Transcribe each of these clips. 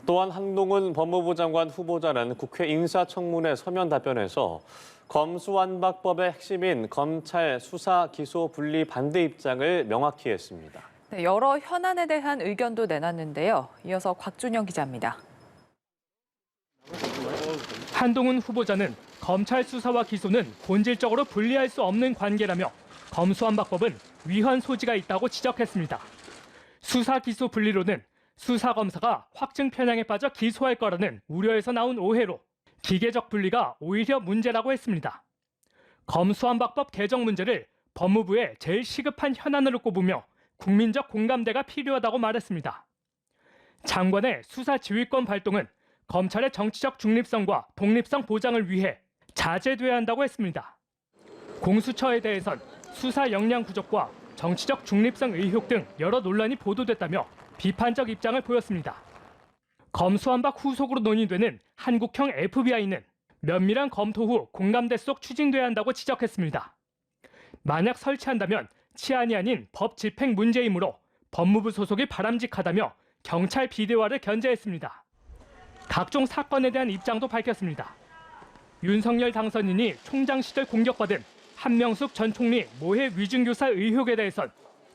또한 한동훈 법무부 장관 후보자는 국회 인사청문회 서면 답변에서 검수완박법의 핵심인 검찰 수사 기소 분리 반대 입장을 명확히 했습니다. 네, 여러 현안에 대한 의견도 내놨는데요. 이어서 곽준영 기자입니다. 한동훈 후보자는 검찰 수사와 기소는 본질적으로 분리할 수 없는 관계라며 검수완박법은 위헌 소지가 있다고 지적했습니다. 수사 기소 분리로는 수사검사가 확증 편향에 빠져 기소할 거라는 우려에서 나온 오해로 기계적 분리가 오히려 문제라고 했습니다. 검수완박법 개정 문제를 법무부의 제일 시급한 현안으로 꼽으며 국민적 공감대가 필요하다고 말했습니다. 장관의 수사 지휘권 발동은 검찰의 정치적 중립성과 독립성 보장을 위해 자제돼야 한다고 했습니다. 공수처에 대해선 수사 역량 부족과 정치적 중립성 의혹 등 여러 논란이 보도됐다며 비판적 입장을 보였습니다. 검수완박 후속으로 논의되는 한국형 FBI는 면밀한 검토 후 공감대 속 추진돼야 한다고 지적했습니다. 만약 설치한다면 치안이 아닌 법 집행 문제이므로 법무부 소속이 바람직하다며 경찰 비대화를 견제했습니다. 각종 사건에 대한 입장도 밝혔습니다. 윤석열 당선인이 총장 시절 공격받은 한명숙 전 총리 모해 위증교사 의혹에 대해선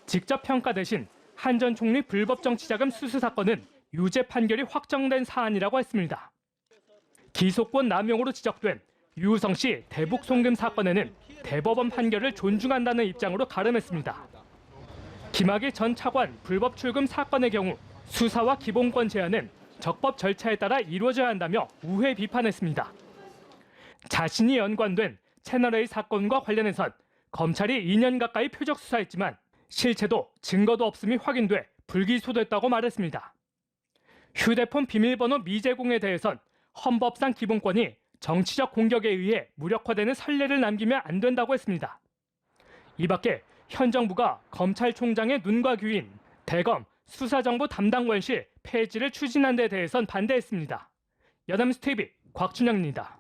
직접 평가 대신 한 전 총리 불법 정치자금 수수 사건은 유죄 판결이 확정된 사안이라고 했습니다. 기소권 남용으로 지적된 유우성 씨 대북 송금 사건에는 대법원 판결을 존중한다는 입장으로 가름했습니다. 김학의 전 차관 불법 출금 사건의 경우 수사와 기본권 제한은 적법 절차에 따라 이루어져야 한다며 우회 비판했습니다. 자신이 연관된 채널A 사건과 관련해선 검찰이 2년 가까이 표적 수사했지만 실체도 증거도 없음이 확인돼 불기소됐다고 말했습니다. 휴대폰 비밀번호 미제공에 대해선 헌법상 기본권이 정치적 공격에 의해 무력화되는 선례를 남기면 안 된다고 했습니다. 이 밖에 현 정부가 검찰총장의 눈과 귀인 대검 수사정보 담당관실 폐지를 추진한 데 대해선 반대했습니다. 연합뉴스 TV 곽준영입니다.